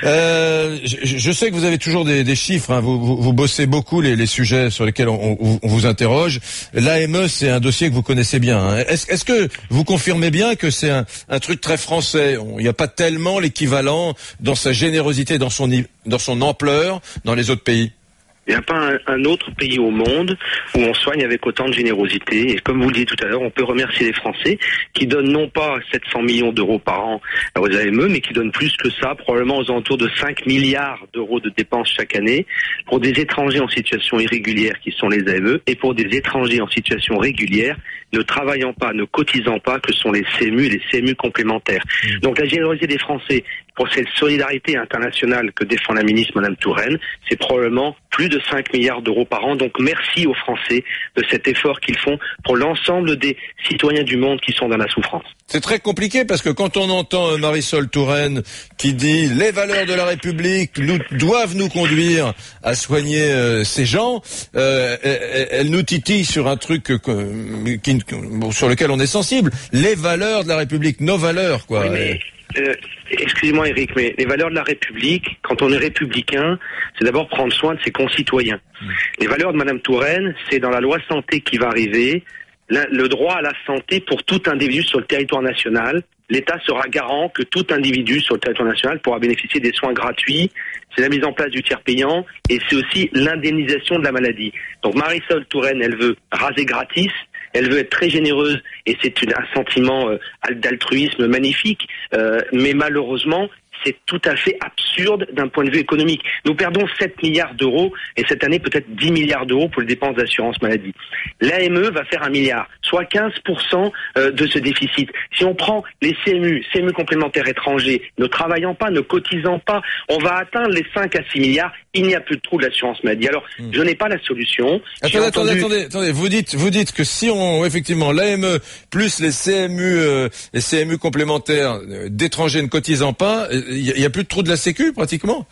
Je sais que vous avez toujours des chiffres. Hein. Vous bossez beaucoup les sujets sur lesquels on vous interroge. L'AME, c'est un dossier que vous connaissez bien. Hein. Est-ce que vous confirmez bien que c'est un truc très français? Il n'y a pas tellement l'équivalent dans sa générosité, dans son ampleur, dans les autres pays? Il n'y a pas un autre pays au monde où on soigne avec autant de générosité. Et comme vous le disiez tout à l'heure, on peut remercier les Français qui donnent non pas 700 millions d'euros par an aux AME, mais qui donnent plus que ça, probablement aux alentours de 5 milliards d'euros de dépenses chaque année pour des étrangers en situation irrégulière qui sont les AME et pour des étrangers en situation régulière ne travaillant pas, ne cotisant pas, que sont les CMU et les CMU complémentaires. Donc la générosité des Français pour cette solidarité internationale que défend la ministre Madame Touraine, c'est probablement plus de 5 milliards d'euros par an. Donc merci aux Français de cet effort qu'ils font pour l'ensemble des citoyens du monde qui sont dans la souffrance. C'est très compliqué parce que quand on entend Marisol Touraine qui dit les valeurs de la République doivent nous conduire à soigner ces gens, elle nous titille sur un truc sur lequel on est sensible. Les valeurs de la République, nos valeurs, quoi. Oui, mais excusez-moi Eric, mais les valeurs de la République, quand on est républicain, c'est d'abord prendre soin de ses concitoyens. Les valeurs de Madame Touraine, c'est dans la loi santé qui va arriver, le droit à la santé pour tout individu sur le territoire national. L'État sera garant que tout individu sur le territoire national pourra bénéficier des soins gratuits. C'est la mise en place du tiers payant et c'est aussi l'indemnisation de la maladie. Donc Marisol Touraine, elle veut raser gratis. Elle veut être très généreuse et c'est un sentiment d'altruisme magnifique, mais malheureusement, c'est tout à fait absurde d'un point de vue économique. Nous perdons 7 milliards d'euros et cette année peut-être 10 milliards d'euros pour les dépenses d'assurance maladie. L'AME va faire 1 milliard, soit 15% de ce déficit. Si on prend les CMU complémentaires étrangers, ne travaillant pas, ne cotisant pas, on va atteindre les 5 à 6 milliards. Il n'y a plus de trou de l'assurance maladie. Alors, je n'ai pas la solution. Attendez. Vous dites que si effectivement, l'AME plus les CMU complémentaires d'étrangers ne cotisant pas, il y a plus de trou de la Sécu, pratiquement?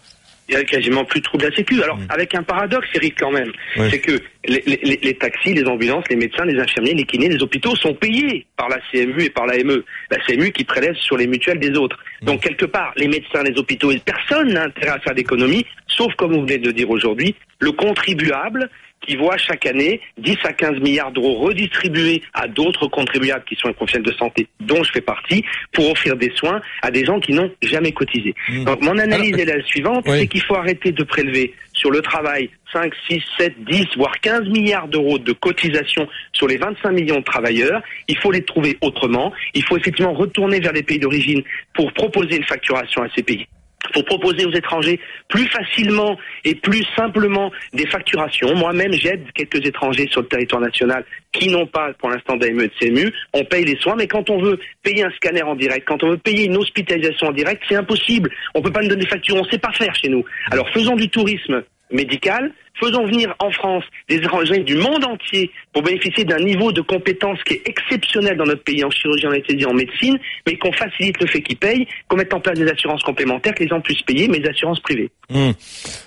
Il y a quasiment plus de trou de la Sécu. Alors, avec un paradoxe, Eric, quand même. Oui. C'est que les taxis, les ambulances, les médecins, les infirmiers, les kinés, les hôpitaux sont payés par la CMU et par l'AME. La CMU qui prélève sur les mutuelles des autres. Donc, quelque part, les médecins, les hôpitaux, personne n'a intérêt à faire d'économie, sauf, comme vous venez de le dire aujourd'hui, le contribuable qui voit chaque année 10 à 15 milliards d'euros redistribués à d'autres contribuables qui sont les professionnels de santé, dont je fais partie, pour offrir des soins à des gens qui n'ont jamais cotisé. Donc mon analyse est la suivante, c'est qu'il faut arrêter de prélever sur le travail 5, 6, 7, 10, voire 15 milliards d'euros de cotisations sur les 25 millions de travailleurs. Il faut les trouver autrement. Il faut effectivement retourner vers les pays d'origine pour proposer une facturation à ces pays. Pour proposer aux étrangers plus facilement et plus simplement des facturations. Moi-même, j'aide quelques étrangers sur le territoire national qui n'ont pas pour l'instant d'AME et de CMU. On paye les soins, mais quand on veut payer un scanner en direct, quand on veut payer une hospitalisation en direct, c'est impossible. On peut pas nous donner des factures, on sait pas faire chez nous. Alors faisons du tourisme médical, faisons venir en France des étrangers du monde entier pour bénéficier d'un niveau de compétence qui est exceptionnel dans notre pays en chirurgie, en anesthésie, en médecine, mais qu'on facilite le fait qu'ils payent, qu'on mette en place des assurances complémentaires, que les gens puissent payer, mais des assurances privées.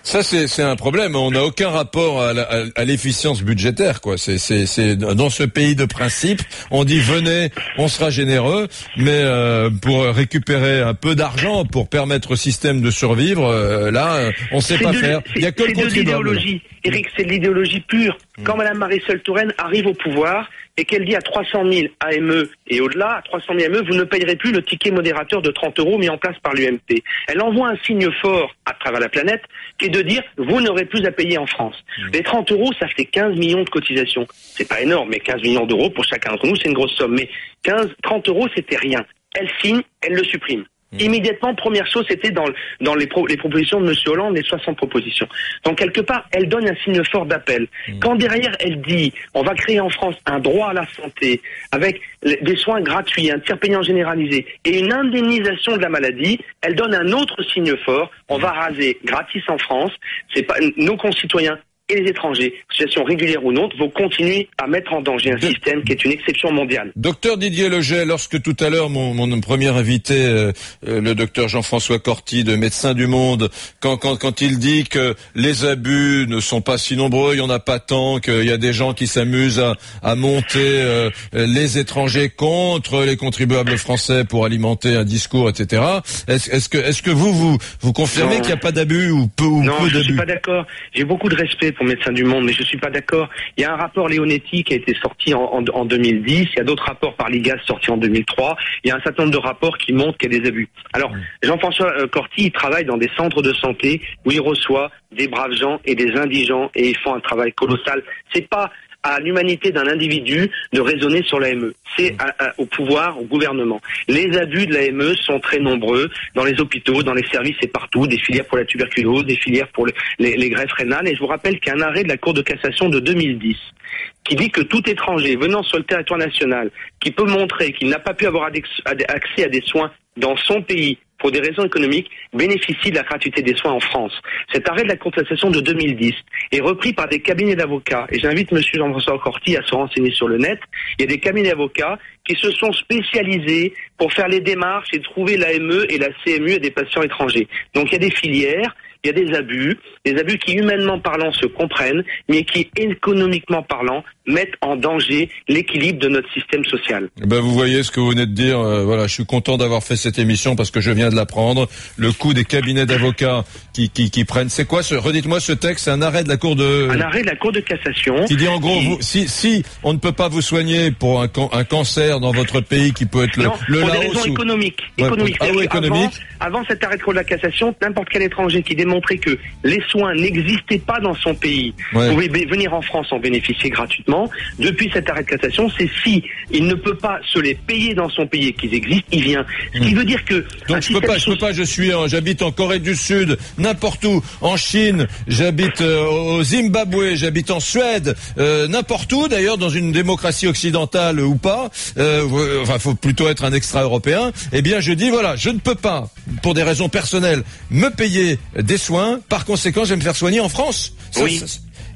Ça, c'est un problème. On n'a aucun rapport à l'efficience budgétaire, quoi. C'est dans ce pays de principe, on dit venez, on sera généreux, mais pour récupérer un peu d'argent pour permettre au système de survivre, là, on sait pas faire. Il y a que le contribuable. Éric, c'est de l'idéologie pure. Quand Mme Marisol Touraine arrive au pouvoir et qu'elle dit à 300 000 AME et au-delà, à 300 000 AME, vous ne payerez plus le ticket modérateur de 30 € mis en place par l'UMP. Elle envoie un signe fort à travers la planète qui est de dire vous n'aurez plus à payer en France. Les 30 €, ça fait 15 millions de cotisations. C'est pas énorme, mais 15 millions d'euros pour chacun d'entre nous, c'est une grosse somme. Mais 30 €, c'était rien. Elle signe, elle le supprime. Immédiatement, première chose, c'était dans les propositions de M. Hollande, les 60 propositions. Donc, quelque part, elle donne un signe fort d'appel. Quand derrière, elle dit, on va créer en France un droit à la santé, avec des soins gratuits, un tiers payant généralisé, et une indemnisation de la maladie, elle donne un autre signe fort. On va raser gratis en France. C'est pas, nos concitoyens et les étrangers, situation régulière ou non, vont continuer à mettre en danger un système qui est une exception mondiale. Docteur Didier Leget, lorsque tout à l'heure mon premier invité, le docteur Jean-François Corti de Médecins du Monde, quand il dit que les abus ne sont pas si nombreux, il y en a pas tant, qu'il y a des gens qui s'amusent à monter les étrangers contre les contribuables français pour alimenter un discours, etc. Est-ce que vous confirmez qu'il n'y a pas d'abus ou peu d'abus? Non, je suis pas d'accord. J'ai beaucoup de respect pour Médecins du Monde, mais je suis pas d'accord. Il y a un rapport Leonetti qui a été sorti en 2010, il y a d'autres rapports par l'IGAS sortis en 2003, il y a un certain nombre de rapports qui montrent qu'il y a des abus. Alors, Jean-François Corti, il travaille dans des centres de santé où il reçoit des braves gens et des indigents et ils font un travail colossal. C'est pas à l'humanité d'un individu de raisonner sur l'AME. C'est au pouvoir, au gouvernement. Les abus de l'AME sont très nombreux dans les hôpitaux, dans les services et partout, des filières pour la tuberculose, des filières pour les greffes rénales. Et je vous rappelle qu'il y a un arrêt de la Cour de cassation de 2010 qui dit que tout étranger venant sur le territoire national qui peut montrer qu'il n'a pas pu avoir accès à des soins dans son pays pour des raisons économiques, bénéficie de la gratuité des soins en France. Cet arrêt de la Cour de cassation de 2010 est repris par des cabinets d'avocats. Et j'invite M. Jean-François Corti à se renseigner sur le net. Il y a des cabinets d'avocats qui se sont spécialisés pour faire les démarches et trouver l'AME et la CMU à des patients étrangers. Donc il y a des filières, il y a des abus qui humainement parlant se comprennent, mais qui économiquement parlant mettent en danger l'équilibre de notre système social. Vous voyez ce que vous venez de dire. Voilà, je suis content d'avoir fait cette émission parce que je viens de l'apprendre. Le coût des cabinets d'avocats qui prennent. C'est quoi redites-moi ce texte. C'est un arrêt de la Cour de. Un arrêt de la Cour de cassation. Qui dit en gros, si on ne peut pas vous soigner pour un cancer dans votre pays qui peut être le pour Laos. Des raisons économiques. Avant cet arrêt de Cour de la cassation, n'importe quel étranger qui démontrait que les soins n'existaient pas dans son pays pouvait venir en France en bénéficier gratuitement. Depuis cet arrêt de cassation, c'est si il ne peut pas se les payer dans son pays et qu'ils existent, il vient. Ce qui veut dire que donc je peux pas. J'habite en Corée du Sud, n'importe où, en Chine, j'habite au Zimbabwe, j'habite en Suède, n'importe où d'ailleurs dans une démocratie occidentale ou pas. Faut plutôt être un extra-européen. Eh bien, je dis voilà, je ne peux pas, pour des raisons personnelles, me payer des soins. Par conséquent, je vais me faire soigner en France. Oui.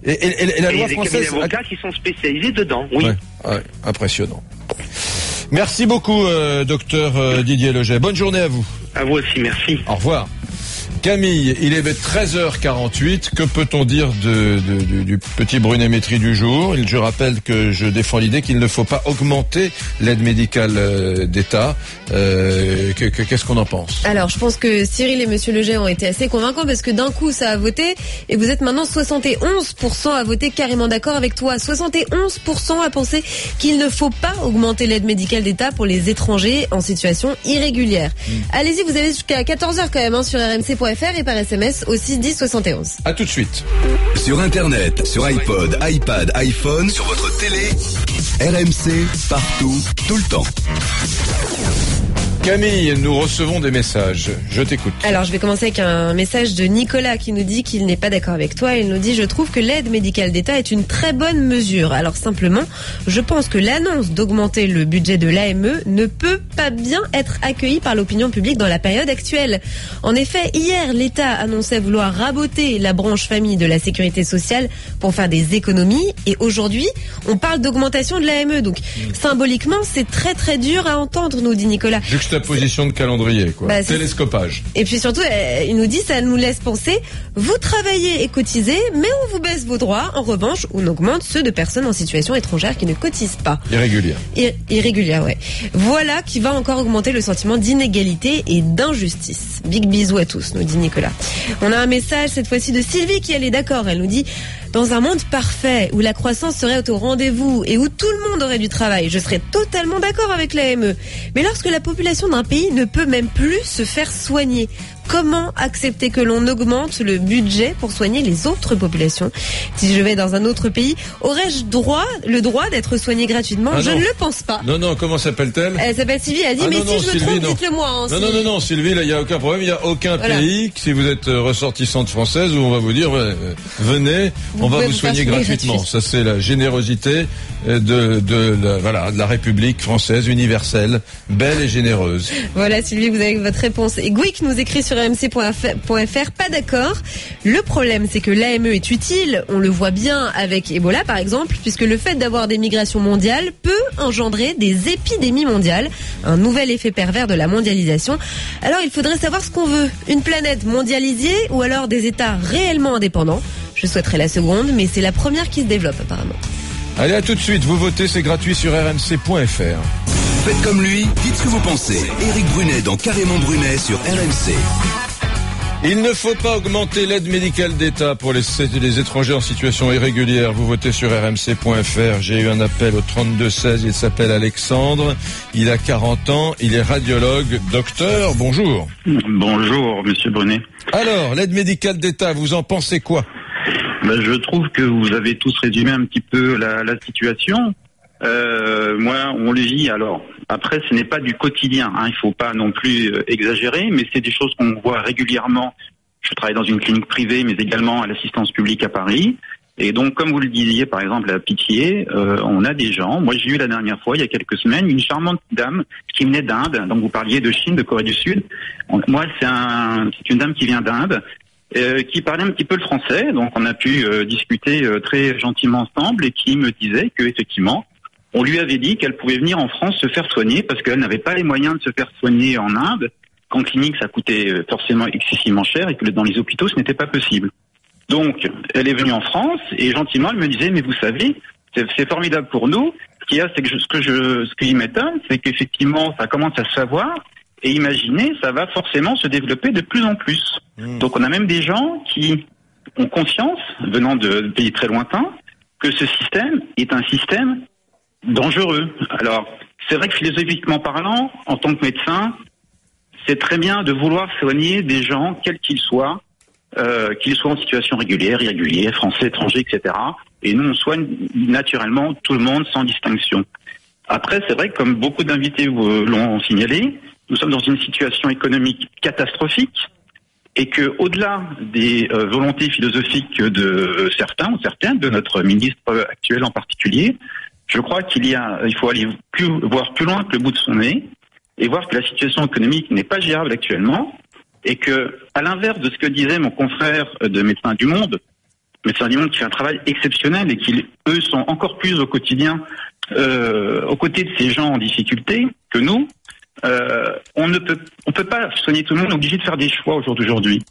Et la loi française. Il y a des avocats qui sont spécialisés dedans, oui. Ouais, impressionnant. Merci beaucoup, docteur Didier Leget. Bonne journée à vous. À vous aussi, merci. Au revoir. Camille, il est 13h48. Que peut-on dire du petit brunémétrie du jour? Je rappelle que je défends l'idée qu'il ne faut pas augmenter l'aide médicale d'État. Qu'est-ce qu'on en pense? Alors, je pense que Cyril et Monsieur Leget ont été assez convaincants parce que d'un coup, ça a voté et vous êtes maintenant 71% à voter carrément d'accord avec toi. 71% à penser qu'il ne faut pas augmenter l'aide médicale d'État pour les étrangers en situation irrégulière. Allez-y, vous avez jusqu'à 14h quand même sur rmc.fr et par SMS aussi 10 71. À tout de suite. Sur Internet, sur iPod, iPad, iPhone, sur votre télé, RMC, partout, tout le temps. Camille, nous recevons des messages. Je t'écoute. Alors, je vais commencer avec un message de Nicolas qui nous dit qu'il n'est pas d'accord avec toi. Il nous dit « Je trouve que l'aide médicale d'État est une très bonne mesure. Alors simplement, je pense que l'annonce d'augmenter le budget de l'AME ne peut pas bien être accueillie par l'opinion publique dans la période actuelle. En effet, hier, l'État annonçait vouloir raboter la branche famille de la sécurité sociale pour faire des économies. Et aujourd'hui, on parle d'augmentation de l'AME. Donc, symboliquement, c'est très très dur à entendre, nous dit Nicolas. Juxtaposition de calendrier, quoi. Bah, télescopage. Et puis surtout, il nous dit, ça nous laisse penser, vous travaillez et cotisez, mais on vous baisse vos droits. En revanche, on augmente ceux de personnes en situation étrangère qui ne cotisent pas. Irrégulière. Irrégulière, ouais. Voilà qui va encore augmenter le sentiment d'inégalité et d'injustice. Big bisous à tous, nous dit Nicolas. On a un message, cette fois-ci, de Sylvie qui, elle est d'accord. Elle nous dit, dans un monde parfait, où la croissance serait au rendez-vous et où tout le monde aurait du travail, je serais totalement d'accord avec l'AME. Mais lorsque la population d'un pays ne peut même plus se faire soigner, comment accepter que l'on augmente le budget pour soigner les autres populations? Si je vais dans un autre pays, aurais-je le droit d'être soigné gratuitement? Je ne le pense pas. Non, comment s'appelle-t-elle? Elle s'appelle Sylvie, elle dit, mais si je me trompe, dites-le moi. Hein, non, Sylvie, là, il n'y a aucun problème, il n'y a aucun pays, si vous êtes ressortissante française, où on va vous dire, venez, on va vous soigner gratuitement. Ça, c'est la générosité de la République française, universelle, belle et généreuse. Voilà, Sylvie, vous avez votre réponse. Et Gouic nous écrit sur rmc.fr, pas d'accord. Le problème, c'est que l'AME est utile, on le voit bien avec Ebola par exemple, puisque le fait d'avoir des migrations mondiales peut engendrer des épidémies mondiales, un nouvel effet pervers de la mondialisation. Alors il faudrait savoir ce qu'on veut, une planète mondialisée ou alors des États réellement indépendants. Je souhaiterais la seconde, mais c'est la première qui se développe apparemment. Allez, à tout de suite, vous votez, c'est gratuit sur rmc.fr. Faites comme lui, dites ce que vous pensez. Éric Brunet dans Carrément Brunet sur RMC. Il ne faut pas augmenter l'aide médicale d'État pour les étrangers en situation irrégulière. Vous votez sur rmc.fr. J'ai eu un appel au 3216. Il s'appelle Alexandre. Il a 40 ans. Il est radiologue. Docteur, bonjour. Bonjour, monsieur Brunet. Alors, l'aide médicale d'État, vous en pensez quoi? Je trouve que vous avez tous résumé un petit peu la situation. Moi, on le vit. Alors, après, ce n'est pas du quotidien. Il faut pas non plus exagérer, mais c'est des choses qu'on voit régulièrement. Je travaille dans une clinique privée, mais également à l'assistance publique à Paris. Et donc, comme vous le disiez, par exemple, à Pitié, on a des gens. Moi, j'ai eu la dernière fois, il y a quelques semaines, une charmante dame qui venait d'Inde. Donc, vous parliez de Chine, de Corée du Sud. Moi, c'est une dame qui vient d'Inde. Qui parlait un petit peu le français, donc on a pu discuter très gentiment ensemble, et qui me disait que effectivement, on lui avait dit qu'elle pouvait venir en France se faire soigner parce qu'elle n'avait pas les moyens de se faire soigner en Inde, qu'en clinique ça coûtait forcément excessivement cher et que dans les hôpitaux ce n'était pas possible. Donc elle est venue en France et gentiment elle me disait, mais vous savez, c'est formidable pour nous. Ce qu'il y a, c'est que ce qui m'étonne, c'est qu'effectivement ça commence à se savoir. Et imaginez, ça va forcément se développer de plus en plus. Donc on a même des gens qui ont conscience, venant de pays très lointains, que ce système est un système dangereux. Alors, c'est vrai que philosophiquement parlant, en tant que médecin, c'est très bien de vouloir soigner des gens, quels qu'ils soient en situation régulière, irrégulière, français, étranger, etc. Et nous, on soigne naturellement tout le monde sans distinction. Après, c'est vrai que comme beaucoup d'invités l'ont signalé, nous sommes dans une situation économique catastrophique et que, au-delà des volontés philosophiques de certains ou certaines, de notre ministre actuel en particulier, je crois il faut aller voir plus loin que le bout de son nez et voir que la situation économique n'est pas gérable actuellement et que, à l'inverse de ce que disait mon confrère de Médecins du Monde qui fait un travail exceptionnel et qui, eux, sont encore plus au quotidien aux côtés de ces gens en difficulté que nous, on peut pas soigner tout le monde, on est obligé de faire des choix au jour d'aujourd'hui.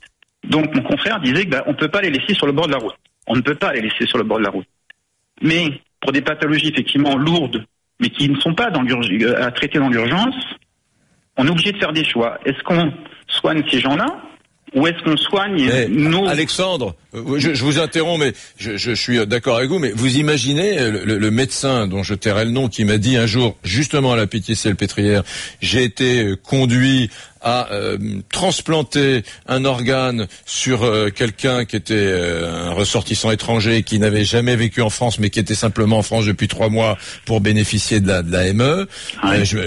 Donc mon confrère disait que on peut pas les laisser sur le bord de la route. On ne peut pas les laisser sur le bord de la route. Mais pour des pathologies effectivement lourdes, mais qui ne sont pas à traiter dans l'urgence, on est obligé de faire des choix. Est-ce qu'on soigne ces gens-là ou est-ce qu'on soigne nos... Alexandre, je vous interromps, mais je suis d'accord avec vous, mais vous imaginez le médecin dont je tairai le nom qui m'a dit un jour, justement à la Pitié-Salpêtrière, j'ai été conduit a transplanté un organe sur quelqu'un qui était un ressortissant étranger qui n'avait jamais vécu en France mais qui était simplement en France depuis 3 mois pour bénéficier de la ME.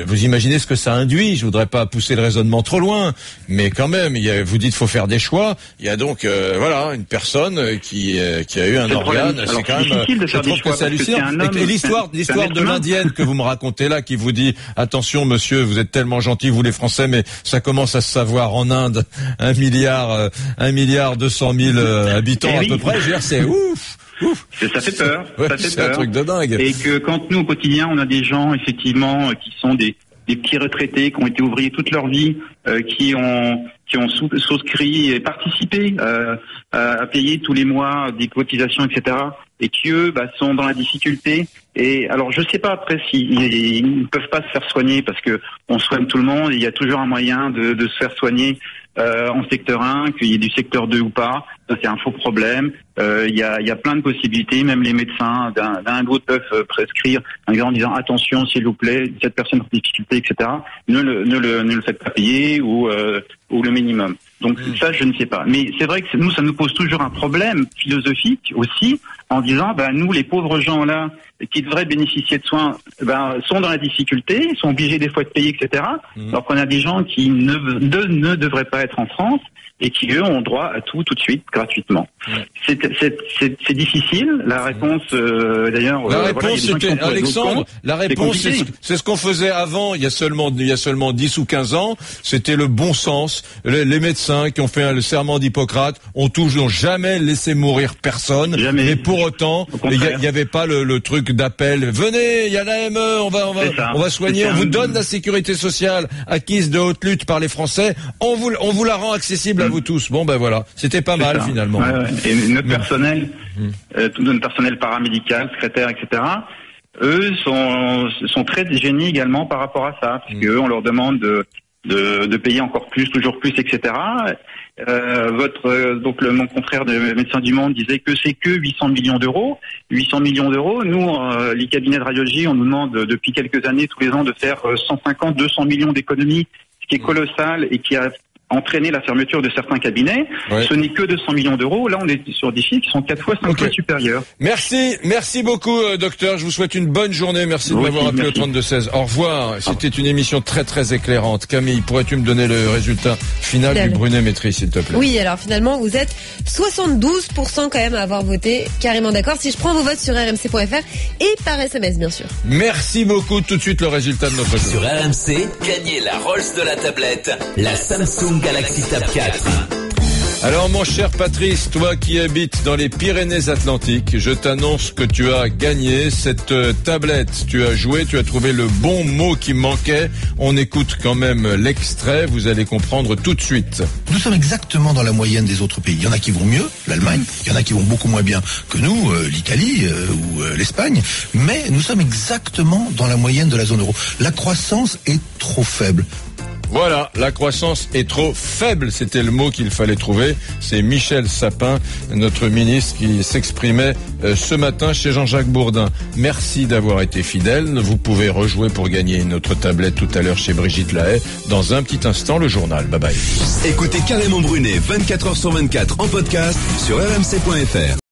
Vous imaginez ce que ça induit. Je voudrais pas pousser le raisonnement trop loin, mais quand même, vous dites faut faire des choix. Il y a donc une personne qui a eu un organe. C'est quand même. Je trouve que c'est hallucinant. Et l'histoire de l'Indienne que vous me racontez là, qui vous dit attention monsieur, vous êtes tellement gentil vous les Français, mais ça commence à se savoir en Inde, 1 milliard 200 000 habitants à peu près. Je veux dire, c'est ouf. Ça fait peur. Ça fait peur. Un truc de dingue. Et que quand nous au quotidien on a des gens effectivement qui sont des petits retraités qui ont été ouvriers toute leur vie, qui ont souscrit et participé à payer tous les mois des cotisations, etc. Et qui eux sont dans la difficulté. Et alors je sais pas après s'ils ne peuvent pas se faire soigner parce que on soigne tout le monde. Il y a toujours un moyen de se faire soigner en secteur 1, qu'il y ait du secteur 2 ou pas. Ça, c'est un faux problème. Il y a plein de possibilités. Même les médecins d'un autre peuvent prescrire en disant attention s'il vous plaît, cette personne en difficulté, etc. Ne le faites pas payer ou le minimum. Donc ça, je ne sais pas. Mais c'est vrai que nous, ça nous pose toujours un problème philosophique aussi, en disant, nous, les pauvres gens là, qui devraient bénéficier de soins, sont dans la difficulté, sont obligés des fois de payer, etc. Alors qu'on a des gens qui ne devraient pas être en France et qui, eux, ont droit à tout de suite, gratuitement. C'est difficile. La réponse, d'ailleurs... La réponse, c'était, Alexandre, la réponse, c'est ce qu'on faisait avant, il y a seulement 10 ou 15 ans. C'était le bon sens. Les médecins qui ont fait le serment d'Hippocrate n'ont jamais laissé mourir personne. Jamais. Mais pour autant, il n'y avait pas le truc d'appel. Venez, il y a la ME, on va soigner, on vous donne la sécurité sociale acquise de haute lutte par les Français. On vous la rend accessible à vous tous. Bon, voilà. C'était pas mal, finalement. Ouais. Et notre personnel, tout notre personnel paramédical, secrétaire, etc., eux sont très gênés également par rapport à ça, parce qu'eux, on leur demande de payer encore plus, toujours plus, etc. Mon confrère de Médecins du Monde disait que c'est que 800 millions d'euros. 800 millions d'euros. Nous, les cabinets de radiologie, on nous demande depuis quelques années, tous les ans, de faire 150, 200 millions d'économies, ce qui est colossal et qui a entraîner la fermeture de certains cabinets. Ce n'est que 200 millions d'euros. Là, on est sur des chiffres qui sont 4 fois, 5 fois supérieurs. Merci beaucoup, docteur. Je vous souhaite une bonne journée. Merci de m'avoir appelé au 32-16. Au revoir. C'était une émission très, très éclairante. Camille, pourrais-tu me donner le résultat final du Brunet Maîtrise, s'il te plaît? Oui, alors finalement, vous êtes 72% quand même à avoir voté carrément d'accord. Si je prends vos votes sur rmc.fr et par SMS, bien sûr. Merci beaucoup. Tout de suite, le résultat de notre jeu. Sur RMC, gagnez la Rolls de la tablette, la Samsung Galaxy Tab 4. Alors mon cher Patrice, toi qui habites dans les Pyrénées-Atlantiques, je t'annonce que tu as gagné cette tablette. Tu as joué, tu as trouvé le bon mot qui manquait. On écoute quand même l'extrait, vous allez comprendre tout de suite. Nous sommes exactement dans la moyenne des autres pays. Il y en a qui vont mieux, l'Allemagne, il y en a qui vont beaucoup moins bien que nous, l'Italie ou l'Espagne, mais nous sommes exactement dans la moyenne de la zone euro. La croissance est trop faible. Voilà, la croissance est trop faible, c'était le mot qu'il fallait trouver. C'est Michel Sapin, notre ministre, qui s'exprimait ce matin chez Jean-Jacques Bourdin. Merci d'avoir été fidèle. Vous pouvez rejouer pour gagner notre tablette tout à l'heure chez Brigitte Lahaye. Dans un petit instant, le journal. Bye bye. Écoutez Carrément Brunet 24h sur 24 en podcast sur rmc.fr.